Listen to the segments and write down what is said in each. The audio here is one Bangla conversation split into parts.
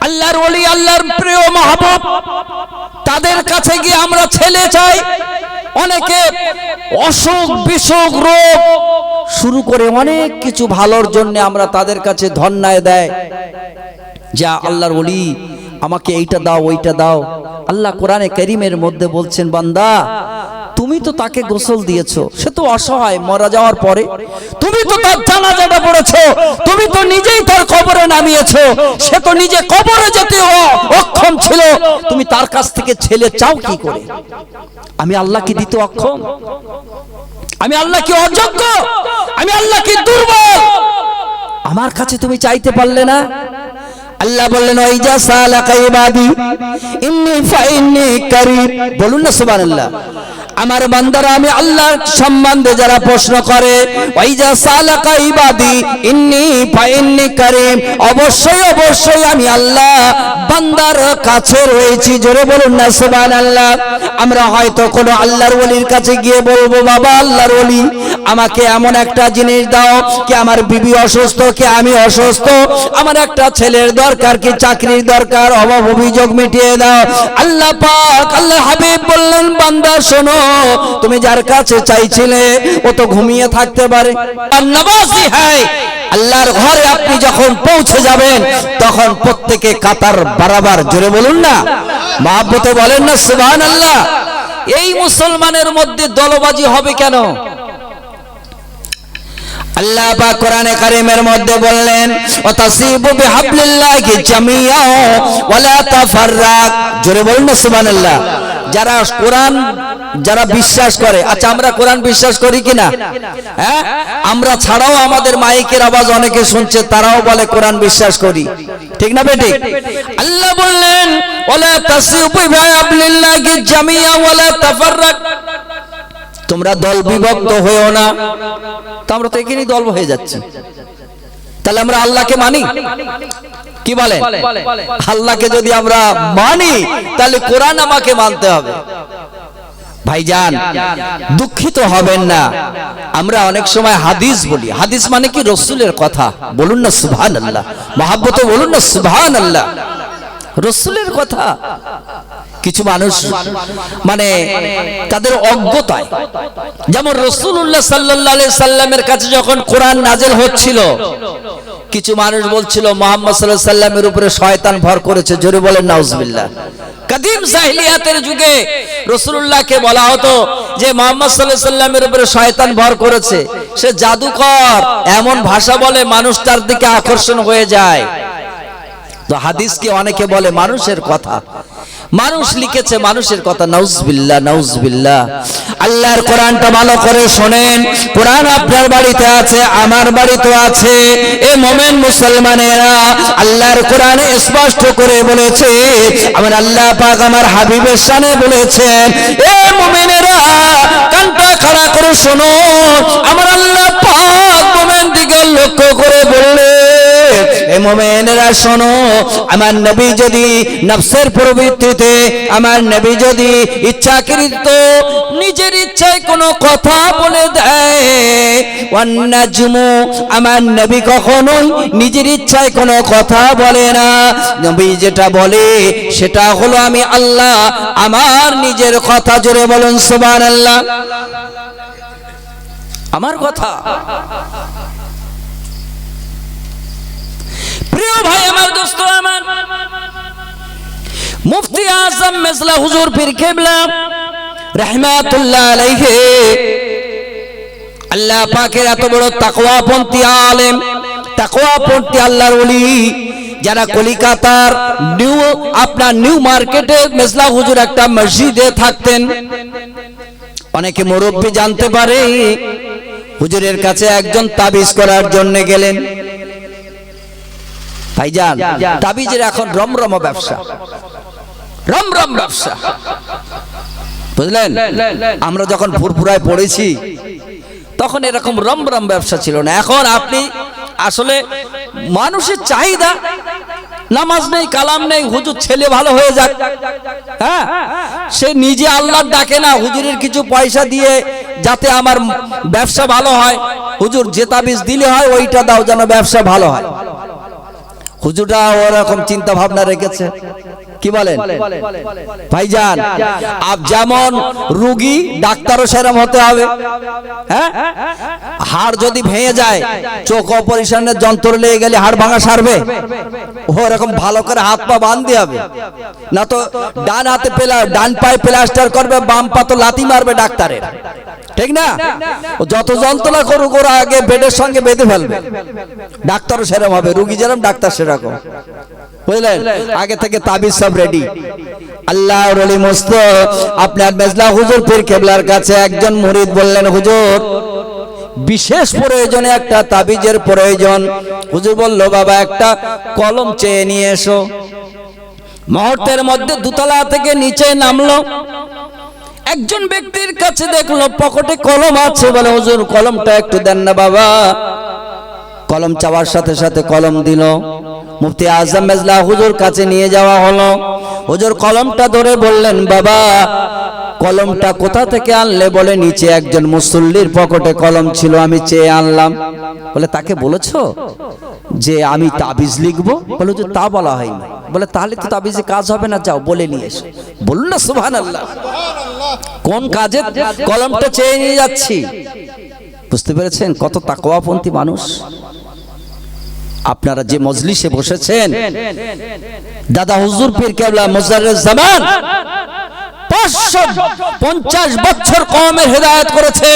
আল্লাহর ওলি, আল্লাহর প্রিয় মাহবুব, তাদের কাছে গিয়ে আমরা ছেলে চাই। অনেকে অসুখ বিসুখ রোগ শুরু করে অনেক কিছু ভালোর জন্য আমরা তাদের কাছে ধন্যায় দেয়, যা আল্লাহর ওলি আমাকে এইটা দাও ওইটা দাও। আল্লাহ কোরআনে কারীমের মধ্যে বলছেন, বান্দা তুমি তো তাকে গোসল দিয়েছো, সে তো অসহায় মারা যাওয়ার পরে, তুমি তো তার জানাজাটা পড়েছো, তুমি তো নিজেই তার কবরে নামিয়েছো, সে তো নিজে কবরে যেতে অক্ষম ছিল, তুমি তার কাছ থেকে ছেলে চাও কি করে? আমি আল্লাহ কি দিতে অক্ষম? আমি আল্লাহ কি অযোগ্য? আমি আল্লাহ কি দুর্বল? আমার কাছে তুমি চাইতে পারলে না? আল্লাহ বললেন, ওয়াইজা সালাকা ইবাদি ইন্নী ফাইন্নী কারীম। বলুন না সুবহানাল্লাহ। আমার বান্দারা আমি আল্লাহর সম্বন্ধে যারা প্রশ্ন করে, ওয়াইজা সালাকা ইবাদি ইন্নী ফাইন্নী কারীম, অবশ্যই অবশ্যই আমি আল্লাহ বান্দার কাছে রয়েছি। জোরে বলুন না সুবহানাল্লাহ। আমরা হয়তো কোনো আল্লাহর ওলির কাছে গিয়ে বলবো, বাবা আল্লাহর ওলি আমাকে এমন একটা জিনিস দাও, কি আমার বিবি অসুস্থ, কি আমি অসুস্থ, আমার একটা ছেলের দরকার, কি চাকরির দরকার, অভাব অভিযোগ মিটিয়ে দাও। আল্লাহ পাক, আল্লাহ হাবিব বললেন, বান্দা শোনো, তুমি যার কাছে চাইছিলে ও তো ঘুমিয়ে থাকতে পারে। আর নওয়াজি হয়, আল্লাহর ঘরে আপনি যখন পৌঁছে যাবেন তখন প্রত্যেকে কাতার বরাবর, জোরে বলুন না মহব্বতে বলেন না সুবহানাল্লাহ। এই মুসলমানের মধ্যে দলবাজি হবে কেন? আল্লাহ পাক কোরআনে কারীমের মধ্যে বললেন, ওয়াতাসিবু বিহাবলিল্লাহি জামিআ ওয়া লা তাফাররাক। জোরে বলুন না সুবহানাল্লাহ। যারা কোরআন যারা বিশ্বাস করে, আচ্ছা আমরা কোরআন বিশ্বাস করি কিনা? হ্যাঁ, আমরা ছাড়াও আমাদের মাইকের আওয়াজ অনেকে শুনছে, তারাও বলে কোরআন বিশ্বাস করি, ঠিক না বেটি? আল্লাহ বললেন, ওয়ালা তাসিবু বিহাবলিল্লাহি জামিআ ওয়া লা তাফাররাক, তোমরা দল বিভক্ত হয়েও না। তো আমরা তো এখানেই দল হয়ে যাচ্ছি। তাহলে আমরা আল্লাহকে মানি? কি বলেন? আল্লাহকে যদি আমরা মানি তাহলে কোরআন আমাকে মানতে হবে। ভাইজান দুঃখিত হবেন না, আমরা অনেক সময় হাদিস বলি। হাদিস মানে কি? রাসূলের কথা। বলুন না সুবহানাল্লাহ। মহব্বতে বলুন না সুবহানাল্লাহ। রাসূলের কথা। কিছু মানুষ মানে তাদের অজ্ঞতায়, যেমন রাসূলুল্লাহ সাল্লাল্লাহু আলাইহি সাল্লামের কাছে যখন কোরআন নাযিল হচ্ছিল, কিছু মানুষ বলছিল মুহাম্মদ সাল্লাল্লাহু আলাইহি সাল্লামের উপরে শয়তান ভর করেছে। জোরে বলেন নাউজুবিল্লাহ। কাদিম জাহেলিয়াতের যুগে রাসূলুল্লাহকে বলা হতো যে মুহাম্মদ সাল্লাল্লাহু আলাইহি সাল্লামের উপরে শয়তান ভর করেছে, সে জাদুকর, এমন ভাষা বলে মানুষ তার দিকে আকর্ষণ হয়ে যায়। তো হাদিসকে অনেকে বলে মানুষের কথা, মানুষ লিখেছে মানুষের কথা। নাউজুবিল্লাহ, নাউজুবিল্লাহ। আল্লাহর কোরআনটা ভালো করে শোনেন। কোরআন আপনার বাড়িতে আছে, আমার বাড়িতেও আছে। এ মুমিন মুসলমানেরা, আল্লাহর কোরআনে স্পষ্ট করে বলেছে, আমার আল্লাহ পাক আমার হাবিবের শানে বলেছেন, এ মুমিনেরা কানটা খাড়া করে শোনো, আমার আল্লাহ পাক মুমিন দিকে লক্ষ্য করে বললেন, এ মুমিনেরা শোনো, আমার নবী যদি নফসের প্রবৃত্তিতে, আমার নবী যদি ইচ্ছাকৃত নিজের ইচ্ছায় কোনো কথা বলে দেয়, ওয়ান্নাজমু, আমার নবী কখনোই নিজের ইচ্ছায় কোনো কথা বলে না। নবী যেটা বলে সেটা হলো আমি আল্লাহ আমার নিজের কথা। জোরে বলুন সুবহানাল্লাহ। আমার কথা। প্রিয় ভাই আমার, দোস্ত আমার, মুফতি আজম মেজলা হুজুর পীর কেবলা রাহমাতুল্লাহ আলাইহি, আল্লাহ পাকের এত বড় তাকওয়াপন্থী আলেম, তাকওয়াপন্থী আল্লাহর ওলি, যারা কলিকাতার নিউ মার্কেটে মেজলা হুজুর একটা মসজিদে থাকতেন। অনেকে মুরব্বী জানতে পারে, হুজুরের কাছে একজন তাবিজ করার জন্য গেলেন। ভাইজান তাবিজের এখন রমরম ব্যবসা, রমরম ব্যবসা, বুঝলেন? আমরা যখন ফুরফুরায় পড়েছি তখন এরকম রমরম ব্যবসা ছিল না। এখন আপনি আসলে মানুষের চাহিদা, নামাজ নেই, কালাম নেই, হুজুর ছেলে ভালো হয়ে যাক, হ্যাঁ, সে নিজে আল্লাহর ডাকে না, হুজুরের কিছু পয়সা দিয়ে যাতে আমার ব্যবসা ভালো হয়, হুজুর যে তাবিজ দিলে হয় ওইটা দাও যেন ব্যবসা ভালো হয়। হুজুররা ওরকম চিন্তা ভাবনা রেখেছে। কি বলেন ভাইজান? আপ যেমন রোগী, ডাক্তারও সেরকম হতে হবে। হ্যাঁ, হাড় যদি ভেঙে যায়, চোখ অপারেশনের যন্ত্র নিয়ে গেলে হাড় ভাঙা সারবে? ওরকম ভালো করে হাত পা বাঁধতে হবে, না তো ডান হাতে ডান পায়ে প্লাস্টার করবে, বাম পা তো লাথি মারবে ডাক্তারের, ঠিক না? যত যন্ত্রণা করুক ওরা আগে বেডের সঙ্গে বেঁধে ফেলবে। ডাক্তারও সেরকম হবে, রোগী যেরকম ডাক্তার সেরকম, বুঝলেন? আগে থেকে তাবিজ সব রেডি। আল্লাহর ওলি মস্ত আপনার মেজলা হুজুর পীর কেবলার কাছে একজন মুরিদ বললেন, হুজুর বিশেষ প্রয়োজনে একটা তাবিজের প্রয়োজন। হুজুর বলল, বাবা একটা কলম চেয়ে নিয়ে এসো। মুহূর্তের মধ্যে দুতলা থেকে নিচে নামলো, একজন ব্যক্তির কাছে দেখলো পকেটে কলম আছে, বলে হুজুর কলমটা একটু দেন না বাবা। কলম চাওয়ার সাথে সাথে কলম দিল। মুফতি আজম মেজলা হুজুর কাছে নিয়ে যাওয়া হলো। হুজুর কলমটা ধরে বললেন, বাবা কলমটা কোথা থেকে আনলে? বলে নিচে একজন মুসল্লির পকেটে কলম ছিল, আমি চেয়ে আনলাম। বলে তাকে বলেছো যে আমি তাবিজ লিখবো? বলে যে তা বলা হয়নি। বলে তাহলে তো তাবিজে কাজ হবে না, যাও বলে নিয়ে এসো। বলুন না সুবহানাল্লাহ। কোন কাজে কলমটা চেয়ে নিয়ে যাচ্ছি? বুঝতে পেরেছেন কত তাকওয়াপন্থী মানুষ? আপনারা যে মজলিসে বসেছেন, দাদা হুজুর পীর কেবলা মুজাররিস জামান 550 বছর কওমের হেদায়েত করেছে।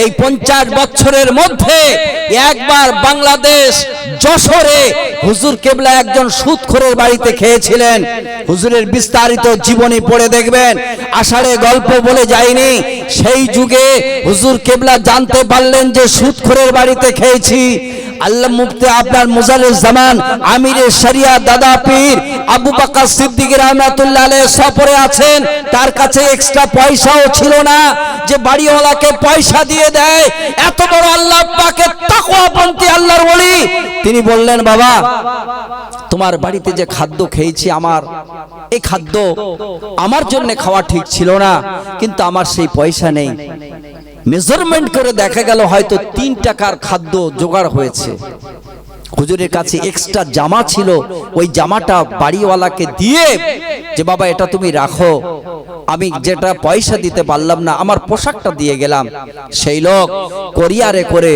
এই 50 বছরের মধ্যে একবার বাংলাদেশ যশোরে হুজুর কেবলা একজন সুদখোরের বাড়িতে খেয়েছিলেন। হুজুরের বিস্তারিত জীবনী পড়ে দেখবেন, আষাঢ়ে গল্প বলে যায়নি। সেই যুগে হুজুর কেবলা জানতে পারলেন যে সুদখোরের বাড়িতে খেয়েছি। আল্লাহ মুফতি আপনার মুজাররিস জামান আমিরে শরিয়া দাদা পীর আবু বকর সিদ্দিক রাহমাতুল্লাহ আলাইহি সফরে আছেন, তার কাছে এক্সট্রা পয়সাও ছিল না যে বাড়িওয়ালাকে পয়সা দিয়ে দেয়। এত বড় আল্লাহ পাকের তাকওয়াপন্থী আল্লাহর ওলি, তিনি বললেন, বাবা তোমার বাড়িতে যে খাদ্য খেয়েছি, আমার এই খাদ্য আমার জন্য খাওয়া ঠিক ছিল না, কিন্তু আমার সেই পয়সা নেই। মেজারমেন্ট করে দেখা গেল হয়তো 3 টাকার খাদ্য জোগাড় হয়েছে। হুজুরের কাছে এক্সট্রা জামা ছিল, ওই জামাটা বাড়িওয়ালাকে দিয়ে যে বাবা এটা তুমি রাখো, আমি যেটা পয়সা দিতে পারলাম না আমার পোশাকটা দিয়ে গেলাম। সেই লোক কোরিয়ারে করে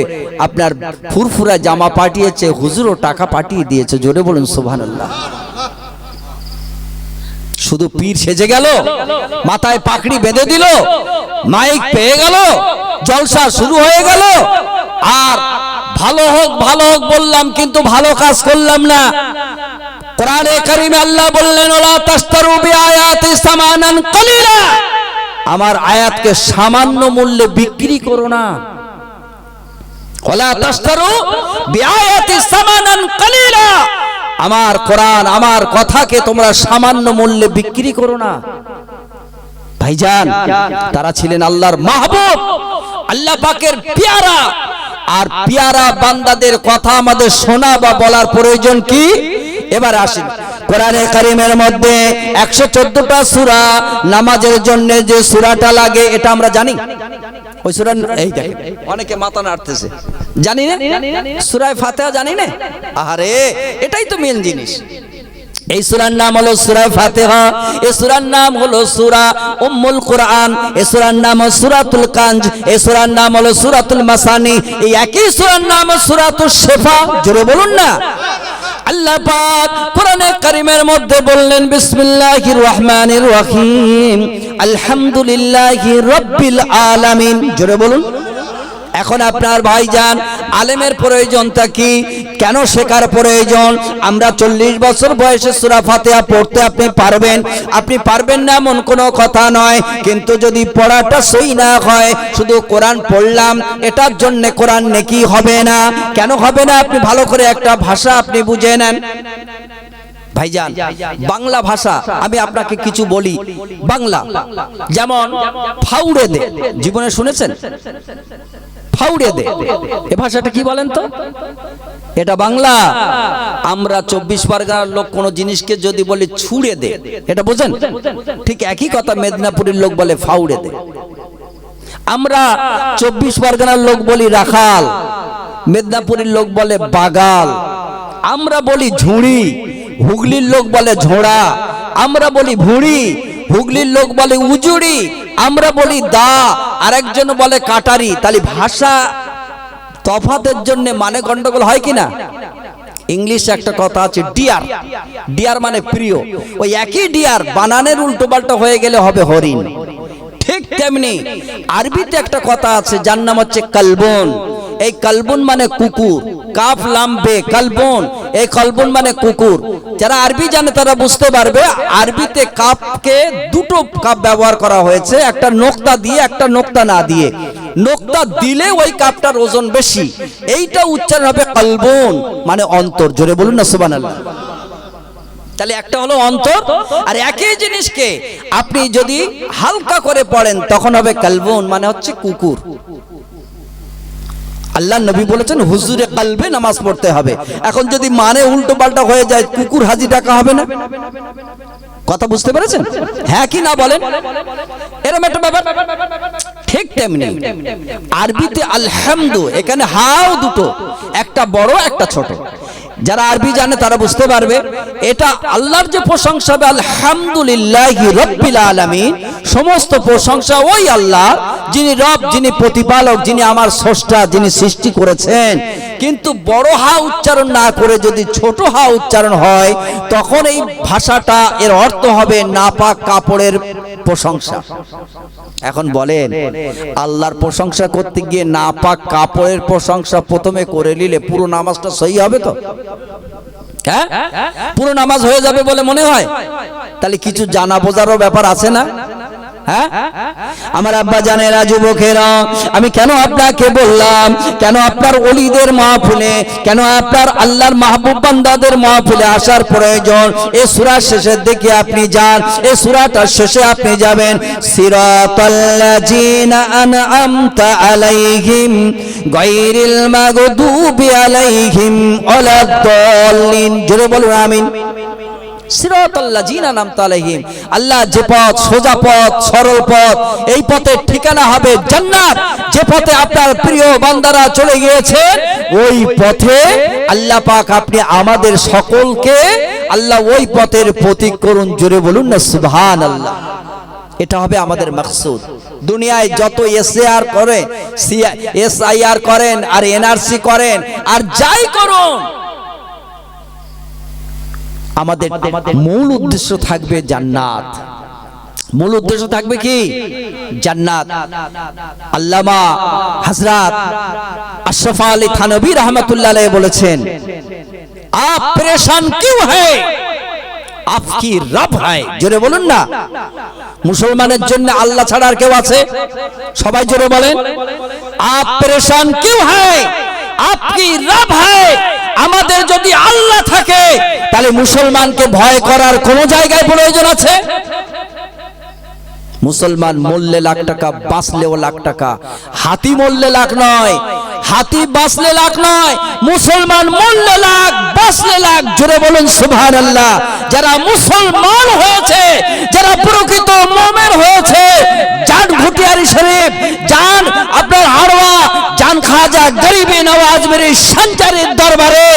আপনার ফুরফুরা জামা পাঠিয়েছে, হুজুরও টাকা পাঠিয়ে দিয়েছে। জোরে বলুন সুবহানাল্লাহ। শুধু পীর সেজে গেল, মাথায় পাকড়ি বেঁধে দিল, মাইক পেয়ে গেল, জলসা শুরু হয়ে গেল, আর ভালো হোক ভালো হোক বললাম কিন্তু ভালো কাজ করলাম না। কোরআনে কারিমে আল্লাহ বললেন, ওয়ালা তাশতারু বিআয়াতি সামানান কলিলা, আমার আয়াতকে সামান্য মূল্যে বিক্রি করো না। ওয়ালা তাশতারু বিআয়াতি সামানান কলিলা, আমার কোরআন আমার কথাকে তোমরা সামান্য মূল্যে বিক্রি করো না। ভাইজান, তারা ছিলেন আল্লাহর মাহবুব, আল্লাহ পাকের পেয়ারা। আর পেয়ারা বান্দাদের কথা আমাদের শোনা বা বলার প্রয়োজন কি? এবার আসেন, কোরআনে কারীমের মধ্যে 114টা সূরা, নামাজের জন্য যে সূরাটা লাগে এটা আমরা জানি। ওই সূরা, এই দেখেন অনেকে মাথা নাড়তেছে, জানি না সূরা ফাতিহা জানি না। আরে এটাই তো মেন জিনিস। এই সূরার নাম হলো সূরা ফাতিহা, এই সূরার নাম হলো সূরা উম্মুল কুরআন, এই সূরার নাম হলো সূরাতুল কানজ, এই সূরার নাম হলো সূরাতুল মাসানি, এই একই সূরার নাম হলো সূরাতুশ শিফা। জোরে বলুন না। আল্লাহ পাক কোরআনে কারীমের মধ্যে বললেন, বিসমিল্লাহির রহমানির রহিম, আলহামদুলিল্লাহি রাব্বিল আলামিন। জোরে বলুন। এখন আপনার ভাইজান আলেমের প্রয়োজনটা কি? কেন শেখার প্রয়োজন? আমরা 40 বছর বয়সে সূরা ফাতিহা পড়তে আপনি পারবেন, আপনি পারবেন না এমন কোনো কথা নয়, কিন্তু যদি পড়াটা সহি না হয়, শুধু কোরআন পড়লাম এটার জন্য কোরআন নেকি হবে না। কেন হবে না? আপনি ভালো করে একটা ভাষা আপনি বুঝে নেন। ভাইজান বাংলা ভাষা আমি আপনাকে কিছু বলি। বাংলা যেমন ফাউড়ে দে, জীবনে শুনেছেন? ফাউড়ে দে, এ ভাষাটা কি বলেন তো? এটা বাংলা। আমরা 24 পরগনার লোক কোন জিনিসকে যদি বলি ছুড়ে দে, এটা বোঝেন? ঠিক একই কথা মেদিনীপুরের লোক বলে ফাউড়ে দে। আমরা 24 পরগনার লোক বলি রাখাল, মেদিনীপুরের লোক বলে বাগাল, আমরা বলি ঝুড়ি, হুগলির লোক বলে ঝোড়া। আমরা বলি ভুঁড়ি, হুগলির লোক বলে উজুড়ি। আমরা বলি দা, আরেকজন বলে কাটারি। তাহলে ভাষা তফাতের জন্য মানে গন্ডগোল হয় কিনা? ইংলিশে একটা কথা আছে ডিয়ার, ডিয়ার মানে প্রিয়। ওই একই ডিয়ার বানানের উল্টো পাল্টা হয়ে গেলে হবে হরিণ। ঠিক তেমনি আরবিতে একটা কথা আছে যার নাম হচ্ছে কালবুন। এই কালবুন মানে কুকুর, কাফ লাম বে কালবুন। এই কালবুন মানে কুকুর। যারা আরবি জানে তারা বুঝতে পারবে আরবিতে কাফকে দুটো কাফ ব্যবহার করা হয়েছে, একটা নোক্তা দিয়ে একটা নোক্তা না দিয়ে। নোক্তা দিলে ওই কাপটার ওজন বেশি। এইটা উচ্চারণ হবে কালবুন মানে অন্তর। জোরে বলুন না সুবহানাল্লাহ। তাহলে একটা হলো অন্তর, আর একই জিনিসকে আপনি যদি হালকা করে পড়েন তখন হবে কালবুন মানে হচ্ছে কুকুর। আল্লাহ নবী বলেছেন হুজুরে কালবে নামাজ পড়তে হবে। এখন যদি মানে উল্টো পাল্টা হয়ে যায় কুকুর হাজি ডাকা হবে না? কথা বুঝতে পেরেছেন? হ্যাঁ কি না বলেন? এরকম একটা ব্যাপার। ঠিক তেমনি আরবিতে আলহামদু, এখানে হাও দুটো, একটা বড় একটা ছোট। যারা আরবি জানে তারা বুঝতে পারবে এটা আল্লাহর যে প্রশংসা হবে আলহামদুলিল্লাহি রাব্বিল আলামিন। সমস্ত প্রশংসা ওই আল্লাহ যিনি রব, যিনি প্রতিপালক, যিনি আমার স্রষ্টা, যিনি সৃষ্টি করেছেন। কিন্তু বড় হা উচ্চারণ না করে যদি ছোট হা উচ্চারণ হয় তখন এই ভাষাটা এর অর্থ হবে নাপাক কাপড়ের প্রশংসা। এখন বলেন আল্লাহর প্রশংসা করতে গিয়ে নাপাক কাপড়ের প্রশংসা প্রথমে করে নিলে পুরো নামাজটা সহি হবে তো? হ্যাঁ, পুরো নামাজ হয়ে যাবে বলে মনে হয়? তাহলে কিছু জানা বোঝারও ব্যাপার আছে না? হ্যাঁ, আমার আব্বা জানেরা, যুবকেরা, আমি কেন আপনাকে বললাম, কেন আপনার ওলিদের মাহফিলে, কেন আপনার আল্লাহর মাহবুব বান্দাদের মাহফিলে আসার প্রয়োজন? এই সূরার শেষের দিকে আপনি যান, এই সূরাটার শেষে আপনি যাবেন সিরাতাল্লাযিনা আনআমতা আলাইহিম গায়রিল মাগদুবি আলাইহিম ওয়ালাদ-দাল্লিন। জোরে বলুন আমিন। সিরাতাল্লাযিনা আনআমতা আলাইহিম, আল্লাহ যে পথ, সোজা পথ, সরল পথ, এই পথের ঠিকানা হবে জান্নাত। যে পথে আপনার প্রিয় বান্দারা চলে গিয়েছে ওই পথে আল্লাহ পাক আপনি আমাদের সকলকে আল্লাহ ওই পথের প্রতীক করুন। জোরে বলুন না সুবহানাল্লাহ। এটা হবে আমাদের মাকসুদ। দুনিয়ায় যত এসআর করে, এসআইআর করেন আর এনআরসি করেন আর যাই করুন, আমাদের মূল উদ্দেশ্য থাকবে জান্নাত। মূল উদ্দেশ্য থাকবে কি? জান্নাত। আল্লামা হযরত আশরাফ আলী থানভী রাহমাতুল্লাহ আলাইহি বলেছেন, আপ পরেশান কিউ হ্যায়, আপকি রব হ্যায়। জোরে বলুন না। মুসলমানের জন্য আল্লাহ ছাড়া আর কেউ আছে? সবাই জোরে বলেন, আপ পরেশান কিউ হ্যায়, আপকি রব হ্যায়। আমাদের যদি আল্লাহ থাকে তাহলে মুসলমানকে ভয় করার কোন জায়গায় প্রয়োজন আছে? মুসলমান মরলে লাখ টাকা, বাঁচলেও লাখ টাকা। হাতি মরলে লাখ নয়, হাতি বাঁচলে লাখ নয়, মুসলমান মরলে লাখ, বাঁচলে লাখ। জোরে বলুন সুবহানাল্লাহ। যারা মুসলমান হয়েছে, যারা প্রকৃত মুমিন হয়েছে, জান ভুটিয়ারি শরীফ, জান আপনার হাড়ওয়া, জান খাজা গরিবে নওয়াজ মেরে সঞ্চারের দরবারে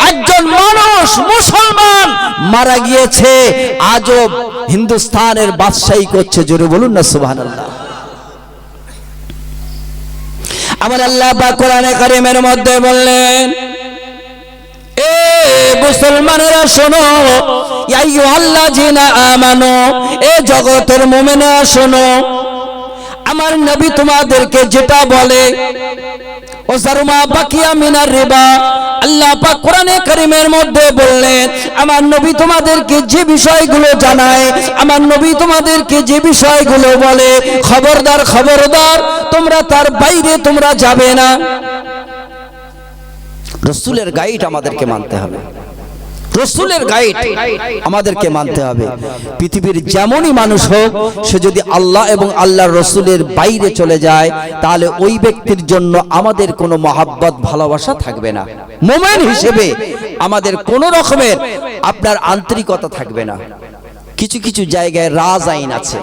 একজন মানুষ মুসলমান মারা গিয়েছে, আজও হিন্দুস্তানের বাদশাহী করছে। জোরে বলুন না সুবহানাল্লাহ। আমার আল্লাহ পাক কোরআনে কারীমের মধ্যে বললেন, এ মুসলমানেরা শোনো, ইয়া আইয়ুহাল্লাযিনা আমানু, এ জগতের মুমিনেরা শোনো, আমার নবী তোমাদেরকে যেটা বলে, ও জারমা বাকিয়া মিনার রিবা, আল্লাহ পাক কোরআনে কারীমের মধ্যে বললেন, আমার নবী তোমাদেরকে যে বিষয়গুলো জানায়, আমার নবী তোমাদেরকে যে বিষয়গুলো বলে, খবরদার খবরদার তোমরা তার বাইরে তোমরা যাবে না। রাসূলের গাইড আমাদেরকে মানতে হবে, রাসূলের গাইড আমাদেরকে মানতে হবে। পৃথিবীর যেমনই মানুষ হোক, সে যদি আল্লাহ এবং আল্লাহর রাসূলের বাইরে চলে যায় তাহলে ওই ব্যক্তির জন্য আমাদের কোনো মহব্বত ভালোবাসা থাকবে না। মুমিন হিসেবে আমাদের কোনো রকমের আপনার আন্তরিকতা থাকবে না। কিছু কিছু জায়গায় রাজ আইন আছে।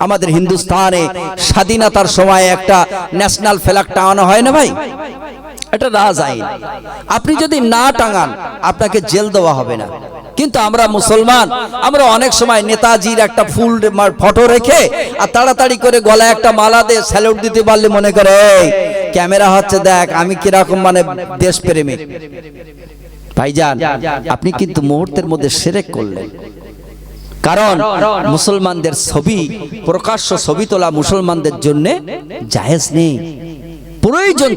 আমাদের হিন্দুস্তানে স্বাধীনতার সময় একটা ন্যাশনাল ফ্ল্যাগ টাঙানো হয় না ভাই? এটা রাজ আইন। আপনি যদি না টাঙান আপনাকে জেল দেওয়া হবে না। কিন্তু আমরা মুসলমান, আমরা অনেক সময় নেতাজির একটা ফুল ফটো রেখে আর তাড়াতাড়ি করে গলায় একটা মালা দিয়ে স্যালুট দিতে পারলে মনে করে এই ক্যামেরা হচ্ছে, দেখ আমি কিরকম মানে দেশপ্রেমিক। ভাইজান, আপনি কিন্তু মুহূর্তের মধ্যে শিরক করলেন। কারণ মুসলমানদের ছবি, প্রকাশ্য ছবি তোলা মুসলমানদের জন্য জায়েজ নেই। প্রয়োজন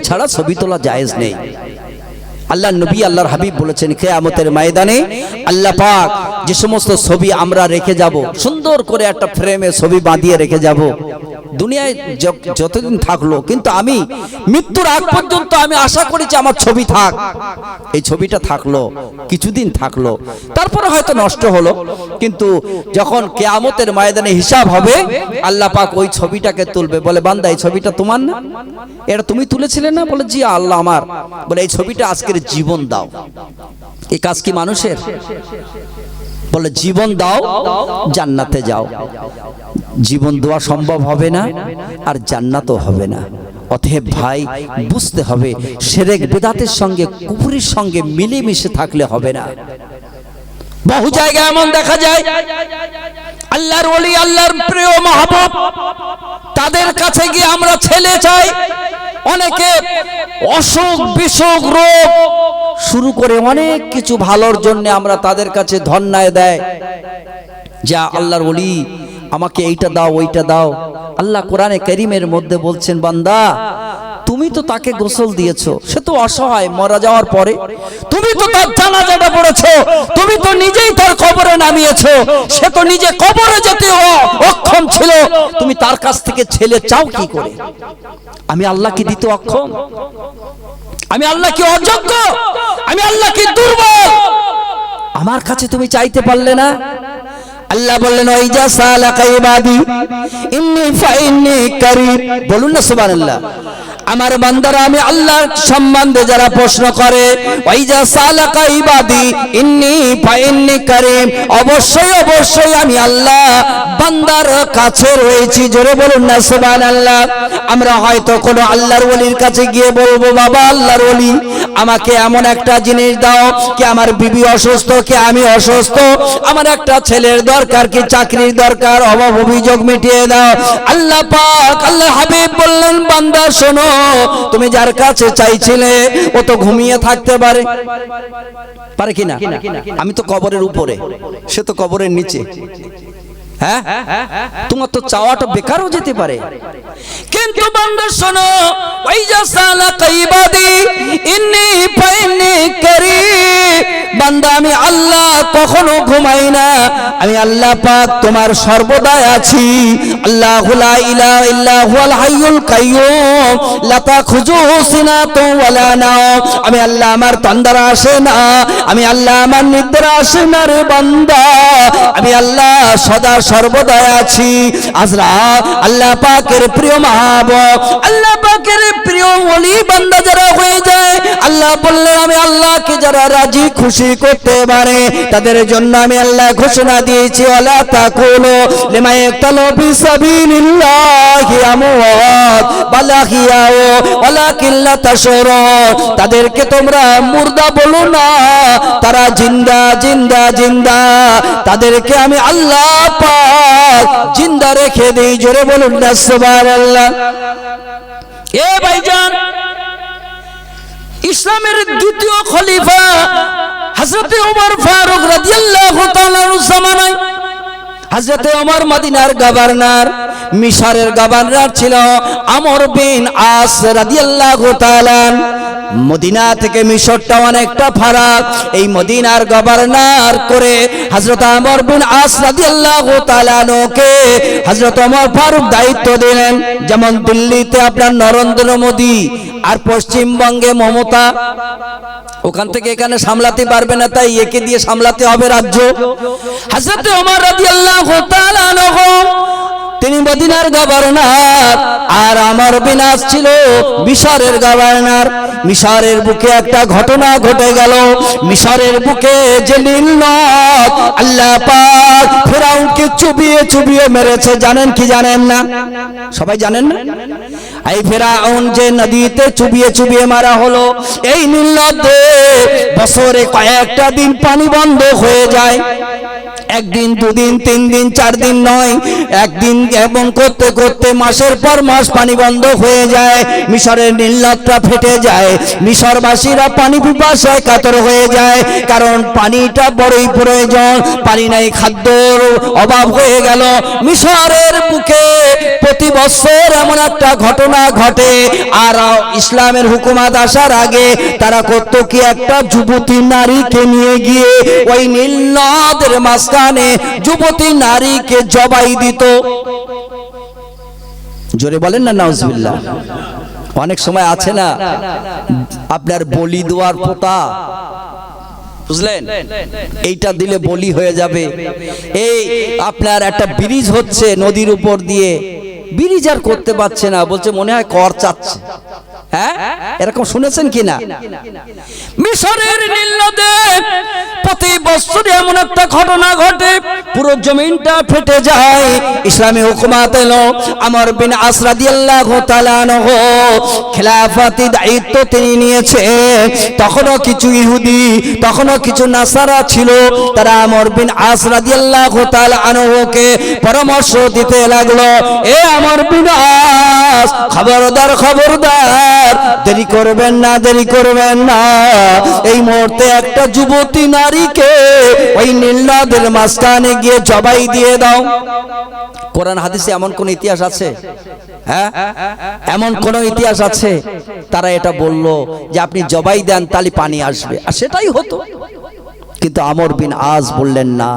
ছাড়া ছবি তোলা জায়েজ নেই। আল্লাহ নবী, আল্লাহর হাবিব বলেছেন কিয়ামতের ময়দানে আল্লাহ পাক যে সমস্ত ছবি আমরা রেখে যাব, সুন্দর করে একটা ফ্রেমে ছবি বাঁধিয়ে রেখে যাব, দুনিয়ায় যতদিন থাকলো, কিন্তু আমি মৃত্যুর আগ পর্যন্ত আমি আশা করেছি আমার ছবি থাক। এই ছবিটা থাকলো, কিছুদিন থাকলো, তারপরে হয়তো নষ্ট হলো, কিন্তু যখন কিয়ামতের ময়দানে হিসাব হবে আল্লাহ পাক ওই ছবিটাকে তুলবে, বলে বান্দা এই ছবিটা তোমার না, এটা তুমি তুলেছিলে না? বলে জি আল্লাহ আমার। বলে এই ছবিটা আজকের জীবন দাও। এই কাজ কি মানুষের? বলে জীবন দাও, জান্নাতে যাও। জীবন দেওয়া সম্ভব হবে না, আর জান্নাতও হবে না। অতএব ভাই বুঝতে হবে, শিরক বিদআতের সঙ্গে কুফরির সঙ্গে মিলেমিশে থাকলে হবে না। বহু জায়গায় এমন দেখা যায় আল্লাহর ওলি, আল্লাহর প্রিয় মাহবুব, তাদের কাছে গিয়ে আমরা ছেলে চাই। অনেকে অসুখ বিসুখ রোগ শুরু করে অনেক কিছু ভালোর জন্য আমরা তাদের কাছে ধন্যায় দেয়, যা আল্লাহর ওলি আমাকে এইটা দাও ওইটা দাও। আল্লাহ কোরআনে কারীমের মধ্যে বলছেন, বান্দা তুমি তো তাকে গোসল দিয়েছো, সে তো অসহায়, মারা যাওয়ার পরে তুমি তো তার জানাজাটা পড়েছো, তুমি তো নিজেই তার কবরে নামিয়েছো, সে তো নিজে কবরে যেতে অক্ষম ছিল, তুমি তার কাছ থেকে ছেলে চাও কি করে? আমি আল্লাহ কি দিতে অক্ষম? আমি আল্লাহ কি অযোগ্য? আমি আল্লাহ কি দুর্বল? আমার কাছে তুমি চাইতে পারলে না? আল্লাহ বললেন ওয়াইজা সালাকা ইবাদি ইন্নী ফাইন্নী কারীব। বলুন না সুবহানাল্লাহ। আমার বান্দারা আমি আল্লাহর সম্বন্ধে যারা প্রশ্ন করে, ওয়াইজা সালাকা ইবাদি ইন্নী ফাইন্নী কারীব, অবশ্যই আমি আল্লাহ বান্দার কাছে রয়েছি। জোরে বলুন না সুবহানাল্লাহ। আমরা হয়তো কোনো আল্লাহর ওলির কাছে গিয়ে বলবো, বাবা আল্লাহর ওলি আমাকে এমন একটা জিনিস দাও, কি আমার বিবি অসুস্থ, কি আমি অসুস্থ, আমার একটা ছেলের দরকার, কি চাকরির দরকার, অভাব অভিযোগ মিটিয়ে দাও। আল্লাহ পাক, আল্লাহ হাবিব বললেন, বান্দা শোনো, তুমি যার কাছে চাইছিলে ও তো ঘুমিয়ে থাকতে পারে কিনা? আমি তো কবরের উপরে, সে তো কবরের নিচে। হ্যাঁ, তোমার তো চাওয়াটা বেকারও যেতে পারে। কিন্তু বান্দা শোনো, ওয়াইজা সালাকা ইবাদি ইন্নী ফাইন্নী কারীব, বান্দা আমি আল্লাহ কখনো ঘুমাই না, আমি আল্লাহ পাক তোমার সর্বদাই আছি। আল্লাহু লা ইলাহা ইল্লা হুয়াল হাইয়ুল কাইয়্যুম লা তাখুযুহু সিনাতুন ওয়ালা নাওম। আমি আল্লাহ, আমার তন্দ্রা আসে না, আমি আল্লাহ, আমার নিদ্রা আসে না রে বান্দা, আমি আল্লাহ সদা সর্বদাই আছি। আজরা আল্লাহ পাকের প্রিয় মাহবুব, আল্লাহ পাকের প্রিয় ওলি বান্দা যারা হয়ে যায়, আল্লাহ বললেন আমি আল্লাহকে যারা রাজি খুশি করতে পারে তাদের জন্য আমি আল্লাহ ঘোষণা দিয়েছি, ওয়ালা তাকুলু লিমা ইয়াকতালু বিসাবিলিল্লাহি আমওয়াত বাল আহইয়াউ ওয়ালাকিন লা তাশউরুন। তাদেরকে তোমরা মুর্দা বলো না, তারা জিন্দা জিন্দা জিন্দা, তাদেরকে আমি আল্লাহ পাক জিন্দা রেখে দেই। জোরে বলুন না সুবহানাল্লাহ। এ ভাইজান, ইসলামের দ্বিতীয় খলিফা হযরত ওমর ফারুক রাদিয়াল্লাহু তাআলা জামানায় হযরত ওমর মদিনার গভর্নর, মিশরের গভর্নর ছিল আমর বিন আস রাদিয়াল্লাহু তাআলা। মদিনা থেকে মিশরটা অনেকটা ফারাক। এই মদিনার গভর্নর করে হযরত আমর বিন আস রাদিয়াল্লাহু তাআলা কে হযরত ওমর ফারুক দায়িত্ব দিলেন। যেমন দিল্লিতে আপনার নরেন্দ্র মোদি আর পশ্চিমবঙ্গে মমতা, ওখান থেকে এখানে সামলাতে পারবে না, তাই একে দিয়ে সামলাতে হবে রাজ্য। হযরত ওমর রাদিয়াল্লাহু তাআলা তিনি মদিনার গভর্নর, আর আমর বিন আস ছিল মিশরের গভর্নর। মিশরের বুকে একটা ঘটনা ঘটে গেল। মিশরের বুকে যে নীল নদ আল্লাহ পাক ফেরাউনকে চুবিয়ে চুবিয়ে মেরেছে, জানেন কি জানেন না? সবাই জানেন না? এই ফেরাউন যে নদীতে চুবিয়ে চুবিয়ে মারা হলো, এই নীল নদে বছরে কয়েকটা দিন পানি বন্ধ হয়ে যায়। একদিন, দুদিন, 3 দিন, 4 দিন নয়, একদিন এমন করতে করতে মাসের পর মাস পানি বন্ধ হয়ে যায়। মিশরের নীল নদটা ফেটে যায়। মিশরবাসীরা পানি পিপাসায় কাতর হয়ে যায়, কারণ পানিটা বড়ই প্রয়োজন। পানি নাই, খাদ্যর অভাব হয়ে গেল। মিশরের বুকে প্রতি বছর এমন একটা ঘটনা ঘটে। আর ইসলামের হুকুমত আসার আগে তারা করত কি, একটা যুবতী নারীকে নিয়ে গিয়ে ওই নীল নদের মাঝখানে যুবতী নারীকে জবাই দিত। জোরে বলেন না নাউজুবিল্লাহ। অনেক সময় আছে না আপনার বলি দেওয়ার পোতা, বুঝলেন, এইটা দিলে বলি হয়ে যাবে। এই আপনার একটা ব্রিজ হচ্ছে নদীর উপর দিয়ে, ব্রিজ আর করতে পারছে না, বলছে মনে হয় কর চাচ্ছে। হ্যাঁ, এরকম শুনেছেন কিনা? মিশরের নীল নদে প্রতি বছর এমন একটা ঘটনা ঘটে, পুরো জমিনটা ফেটে যায়। ইসলামী হুকুমত এলো, আমর বিন আস রাদিয়াল্লাহু তাআলা আনহু খেলাফতি দায়িত্ব তিনি নিয়েছে। তখনও কিছু ইহুদি, তখনও কিছু নাসারা ছিল, তারা আমর বিন আস রাদিয়াল্লাহু তাআলা আনহুকে পরামর্শ দিতে লাগলো, এ আমর বিন আস, খবরদার খবরদার, দেরি করবেন না, দেরি করবেন না। এই মুহূর্তে একটা যুবতী নারীকে ওই নীল নদের মাঝখানে গিয়ে জবাই দিয়ে দাও। কোরআন হাদিসে এমন কোন ইতিহাস আছে? হ্যাঁ, এমন কোন ইতিহাস আছে? তারা এটা বলল যে আপনি জবাই দেন তাহলে পানি আসবে, আর সেটাই হতো। কিন্তু আমর বিন আস বললেন না,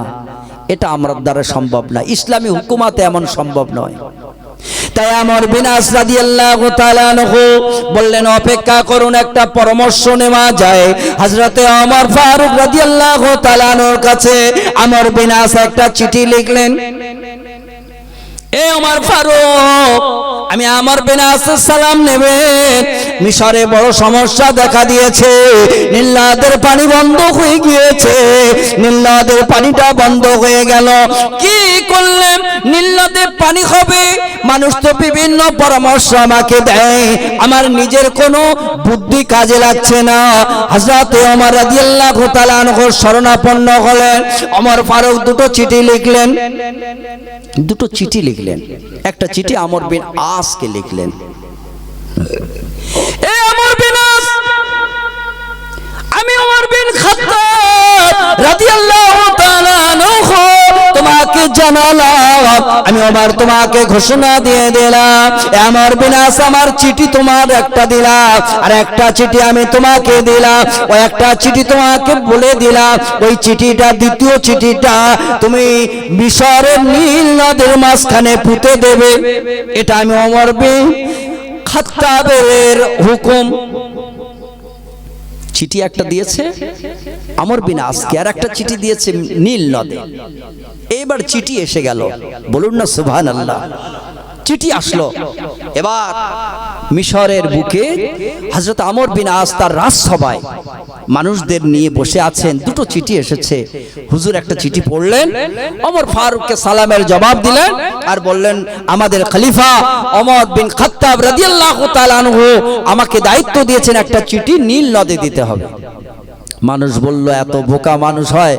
এটা আমার দ্বারা সম্ভব না, ইসলামী হুকুমাতে এমন সম্ভব নয়। তাই আমর বিন আস রাদিয়াল্লাহু তাআলা আনহু বললেন, অপেক্ষা করুন, একটা পরামর্শ নেওয়া যায়। হযরতে ওমর ফারুক রাদিয়াল্লাহু তাআলা আনহুর কাছে আমর বিন আস একটা চিঠি লিখলেন, এ ওমর ফারুক, আমি আমর বিন আস সালাম নেবেন, মিশরে বড় সমস্যা দেখা দিয়েছে, নীল নদের পানি বন্ধ হয়ে গিয়েছে, নীল নদের পানিটা বন্ধ হয়ে গেল। কি করলেন? নীল নদে পানি হবে, মানুষ তো বিভিন্ন পরামর্শ আমাকে দেয়, আমার নিজের কোনো বুদ্ধি কাজে লাগছে না। হযরতে ওমর রাদিয়াল্লাহু তাআলা আনহু শরণাপন্ন হলেন। ওমর ফারুক দুটো চিঠি লিখলেন, দুটো চিঠি লিখলেন। একটা চিঠি আমর বিন আসকে লিখলেন, এ আমর বিন আস, আমি ওমর বিন খাত্তাব রাদিয়াল্লাহু তাআলা আনহু তোমাকে জানালাম, আমি ওমর তোমাকে ঘোষণা দিয়ে দিলাম, আমর বিন আস, আমার চিঠি তোমার একটা দিলাম, আর একটা চিঠি আমি তোমাকে দিলাম। ওই একটা চিঠি তোমাকে বলে দিলাম, ওই চিঠিটা, দ্বিতীয় চিঠিটা তুমি মিশরের নীল নদের মাঝখানে পুঁতে দেবে। এটা আমি ওমর বিন খাত্তাবের হুকুম। চিঠি একটা দিয়েছে আমর বিন আসকে, আর একটা চিঠি দিয়েছে নীল নদে। এবার চিঠি এসে গেল, বলুন না সুবহানাল্লাহ। চিঠি আসলো, এবার মিশরের বুকে হযরত আমর বিন আস তার রাজসভায় মানুষদের নিয়ে বসে আছেন। দুটো চিঠি এসেছে। হুজুর একটা চিঠি পড়লেন, ওমর ফারুককে সালামের জবাব দিলেন, আর বললেন, আমাদের খলিফা ওমর বিন খাত্তাব রাদিয়াল্লাহু তাআলা আনহু আমাকে দায়িত্ব দিয়েছেন একটা চিঠি নীল নদে দিতে হবে। মানুষ বলল, এত বোকা মানুষ হয়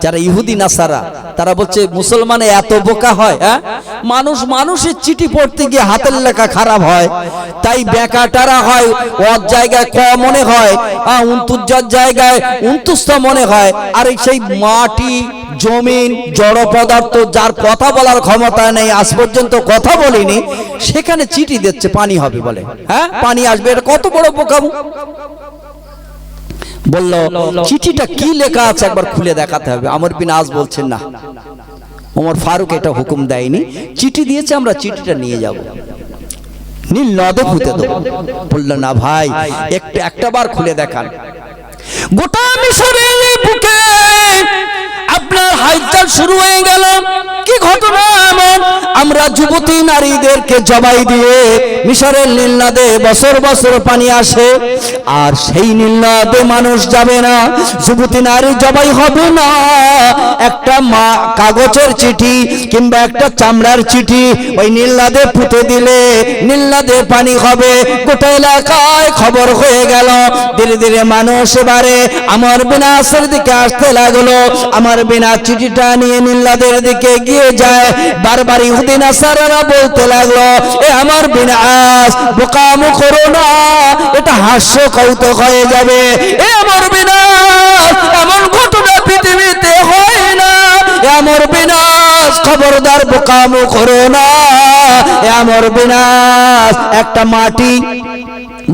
যারা ইহুদি নাসারা, তারা বলছে মুসলমানে এত বোকা হয়? হ্যাঁ, মানুষের চিঠি পড়তে গিয়ে হাতের লেখা খারাপ হয়, তাই বেকাটারা হয়, ওর জায়গায় ক মনে হয়, 29 জায়গায় 29 মনে হয়। আর সেই মাটি, জমিন, জড় পদার্থ, যার কথা বলার ক্ষমতা নেই, আজ পর্যন্ত কথা বলিনি, সেখানে চিঠি দিচ্ছে পানি হবে বলে। হ্যাঁ, পানি আসবে, এটা কত বড় বোকামো। বলল, চিঠিটা কি লেখা আছে একবার খুলে দেখাতে হবে। আমর বিন আস বলছেন, না, ওমর ফারুক এটা হুকুম দেয়নি, চিঠি দিয়েছে, আমরা চিঠিটা নিয়ে যাব, নীল নদে পুঁতে দেব। বলল, না ভাই, একটা বার খুলে দেখান। গোটা মিশরের বুকে আপনার হাইচাল শুরু হয়ে গেল। কি ঘটনা এমন? আমরা যুবতী নারীদেরকে জবাই দিয়ে মিশরের নীল নদে বছর বছর পানি আসে, আর সেই নীল নদে মানুষ যাবে না, যুবতী নারী জবাই হবে না। একটা কাগজের চিঠি কিংবা একটা চামড়ার চিঠি ওই নীল নদে পুঁতে দিলে নীল নদে পানি হবে। গোটা এলাকায় খবর হয়ে গেল। ধীরে ধীরে মানুষ এবারে আমর বিন আসের দিকে আসতে লাগলো। আমর বিন আস চিঠিটা নিয়ে নীল নদের দিকে গিয়ে যায়। বারবার ইহুদি নাসারারা বলতে লাগলো, এ আমর বিন আস, বোকামো করো না, এটা হাস্য কৌতুক হয়ে যাবে। এ আমর বিন আস, এমন ঘটনা পৃথিবীতে হয় না। আমর বিন আস, খবরদার বোকামো করো না। আমর বিন আস, একটা মাটি,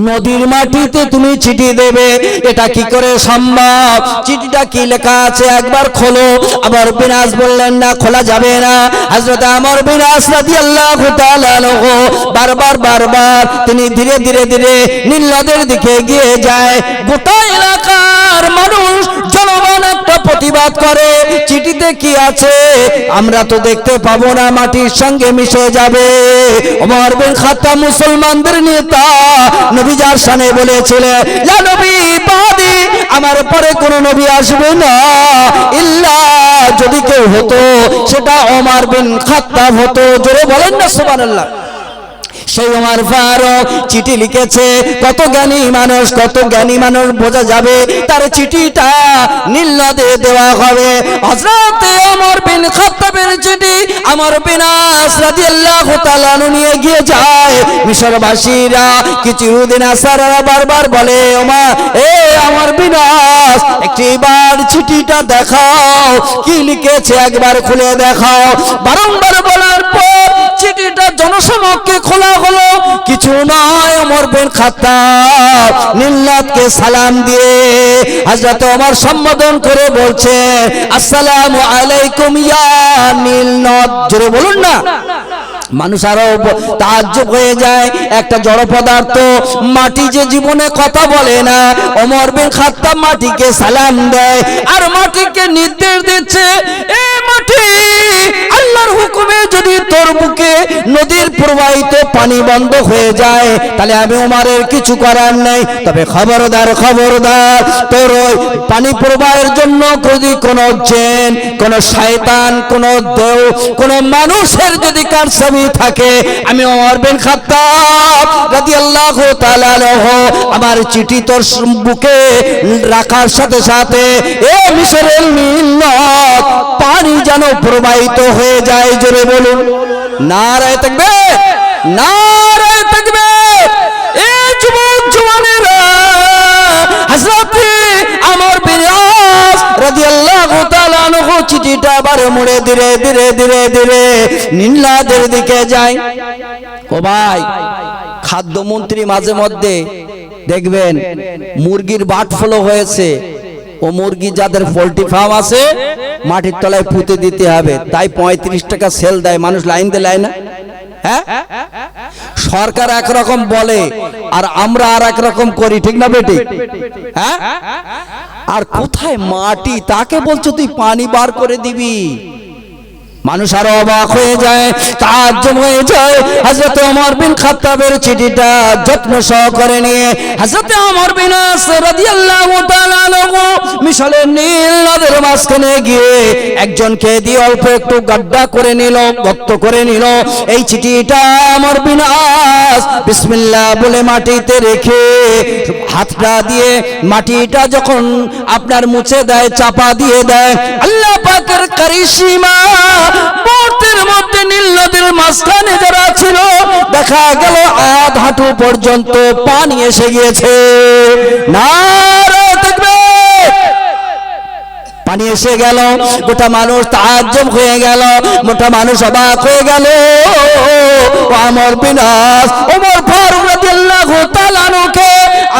নদীর মাটিতে তুমি চিঠি দেবে, এটা কি করে সম্ভব? চিঠিটা কি লেখা আছে একবার খোলো। আমর বিন আস বললেন, না, খোলা যাবে না। হযরত আমর বিন আস রাদিয়াল্লাহু তাআলা আনহু বারবার তিনি ধীরে ধীরে ধীরে নীল নদের দিকে এগিয়ে যায়। গোটা এলাকার মানুষ জনগণ একটা প্রতিবাদ করে, চিঠিতে কি আছে আমরা তো দেখতে পাবো না, মাটির সঙ্গে মিশে যাবে। ওমর বিন খাত্তাব মুসলমানদের নেতা, নবী যার শানে বলেছিলেন, ইয়া নবী বাদি, আমার পরে কোন নবী আসবে না, ইল্লা যদি কেউ হতো সেটা ওমর বিন খাত্তাব হতো। জোরে বলেন না সুবহানাল্লাহ। সেই ওমর ফারুক চিঠি লিখেছে। কত জ্ঞানী মানুষ বোঝা যাবে তার চিঠিটা নীল নদে দেওয়া হবে। হযরত ওমর বিন খাত্তাবের চিঠি আমর বিন আস রাদিয়াল্লাহু তাআলা নিয়ে গিয়ে যায়। মিশরবাসীরা কিছু ইহুদি নাসারারা বারবার বলে, ওমর, এ আমর বিন আস, একটিবার চিঠিটা দেখাও, কি লিখেছে একবার খুলে দেখাও। বারংবার বলার পর চিঠিটা জনসমক্ষে খোলা হলো। কিছু নয়, ওমর বিন খাত্তাব নীল নদকে সালাম দিয়ে হযরত ওমর সম্বোধন করে বলছে, আসসালামু আলাইকুম ইয়া নীল নদ। জোরে বলুন না। মানুষ আরো তাজ্জব হয়ে যায়, একটা জড় পদার্থ মাটি যে জীবনে কথা বলে না। ওমর বিন খাত্তাব মাটিকে সালাম দেয় আর মাটিকে নির্দেশ দিচ্ছে, এ মাটি, আল্লাহর হুকুমে যদি তোর বুকে নদীর প্রবাহিত পানি বন্ধ হয়ে যায় তাহলে আমি ওমরের কিছু করার নেই। তবে খবরদার, তোর ওই পানি প্রবাহের জন্য যদি কোনো জিন, কোনো শয়তান, কোনো দেও, কোনো মানুষের যদি কারসাজি থাকে, আমি ওমর বিন খাত্তাব রাদিয়াল্লাহু তাআলা আনহু আমার চিঠি তোর বুকে রাখার সাথে সাথে এ মিশরের নীল নদ পানি যেন প্রবাহিত হয়ে যায়। জোরে বলুন নারায়ে তাকবীর, নারায়ে তাকবীর। এ যুবক জওয়ানেরা, হযরত আমর বিন আস রাদিয়াল্লাহু তাআলা আনহু চিঠিটা আবার মুড়ে ধীরে ধীরে ধীরে ধীরে নীল নদের দিকে যায়। ও ভাই, খাদ্যমন্ত্রী মাঝে মধ্যে দেখবেন মুরগির বার্ড ফ্লু হয়েছে, ও মুরগি যাদের পোল্ট্রি ফার্ম আছে মাটির তলায় পুঁতে দিতে হবে, তাই 35 টাকা সেল দেয়, মানুষ লাইন দিয়ে লাইন না। হ্যাঁ, সরকার একরকম বলে আর আমরা আর একরকম করি, ঠিক না বেটি? হ্যাঁ, আর কোথায় মাটি, তাকে বলছো তুই পানি বার করে দিবি। মানুষ আরো অবাক হয়ে যায়, তাজ্জব হয়ে যায়। হযরত ওমর বিন খাত্তাবের চিঠিটা যত্ন সহকারে নিয়ে হযরত ওমর বিন আস রাদিয়াল্লাহু তাআলা আনহু মিশরের নীল নদের মাঝখানে গিয়ে একজনকে দিয়ে অল্প একটু গাড্ডা করে নিল, গর্ত করে নিল। এই চিঠিটা ওমর বিন আস বিসমিল্লাহ বলে মাটিতে রেখে হাতটা দিয়ে মাটিটা যখন আপনার মুছে দেয়, চাপা দিয়ে দেয়, আল্লাহ পাকের কারিশমা মুহূর্তের মধ্যে নীল নদীর মাঝখানে যারা ছিল দেখা গেল আধ হাঁটু পর্যন্ত পানি এসে গিয়েছে। নারায়ে তাকবীর। পানি এসে গেল, গোটা মানুষ তাজ্জব হয়ে গেল, গোটা মানুষ অবাক হয়ে গেল। ওমর বিন আস, ওমর ফারুক রাদিয়াল্লাহু তাআলা আনহুকে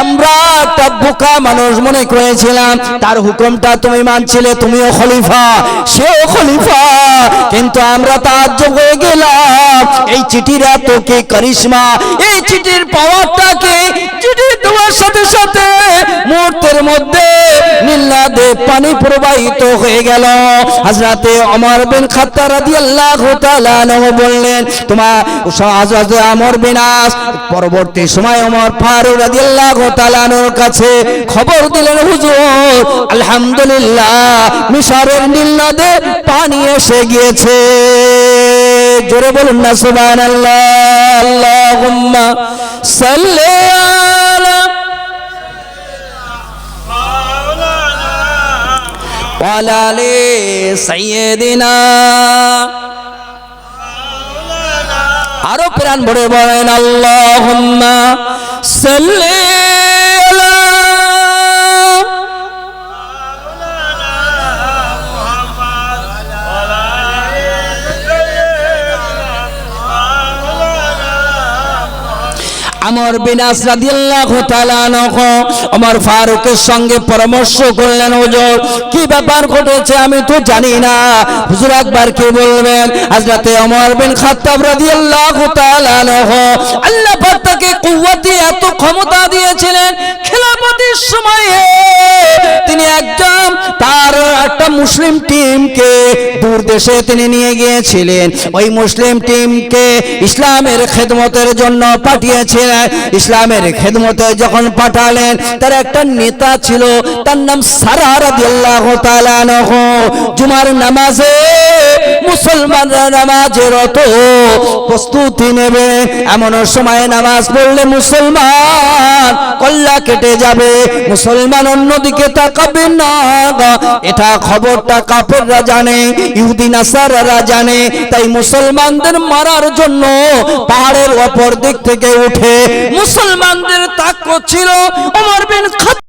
আমরা একটা বোকা মানুষ মনে করেছিলাম, তার হুকুমটা তুমি মানছিলে, তুমিও খলিফা, সেও খলিফা, কিন্তু আমরা তাজ্জব হয়ে গেলাম। এই চিঠির এত কি কারিশমা, এই চিঠির পাওয়ারটা কি? চিঠি দেওয়ার সাথে সাথে মুহূর্তের মধ্যে নীল নদে পানি প্রবাহিত হয়ে গেল। হযরত ওমর বিন খাত্তাব রাদিয়াল্লাহু তাআলা আনহু বললেন, তোমার হযরত ওমর বিন আস পরবর্তী সময় ওমর ফারুক রাদিয়াল্লাহু তাআলা আনহুর কাছে খবর দিলেন, হুজুর আলহামদুলিল্লাহ মিশরের নীল নদে পানি এসে গিয়েছে। জোরে বলুন না সুবহানাল্লাহ। আল্লাহুম্মা সাল্লি আলা ওয়ালা আলি সাইয়্যিদিনা। আরো প্রাণ ভরে বলেন আল্লাহুম্মা সাল্লি আলা আমর বিন আস রাদিয়াল্লাহু তাআলা আনহু ওমর ফারুকের সঙ্গে পরামর্শ করলেন, হুজুর কি ব্যাপার ঘটেছে আমি তো জানি না, হুজুর একবার কি বলবেন। হযরতে ওমর বিন খাত্তাব রাদিয়াল্লাহু তাআলা আনহু আল্লাহ পাক তাকে কুওয়াতি এত ক্ষমতা দিয়েছিলেন, খেলাফতের সময়ে তিনি একদম তার একটা মুসলিম টিমকে দূর দেশে তিনি নিয়ে গিয়েছিলেন। ওই মুসলিম টিমকে ইসলামের খেদমতের জন্য পাঠিয়েছিলেন। ইসলামের খেদমতে যখন পাঠালেন, তার একটা নেতা ছিল, তার নাম সারা রাদিয়াল্লাহু তাআলা আনহু। জুমার নামাজে মুসলমানরা নামাজের অত প্রস্তুতি নেবে, এমন সময় নামাজ পড়লে মুসলমান কল্লা কেটে যাবে, মুসলমান অন্যদিকে তাকাবে না। এটা খবরটা কাফেররা জানে, ইহুদি নাসারারা জানে। তাই মুসলমানদের মারার জন্য পাহাড়ের অপর দিক থেকে উঠে মুসলমানদের তাক ছিল ওমর বিন খাত্তাব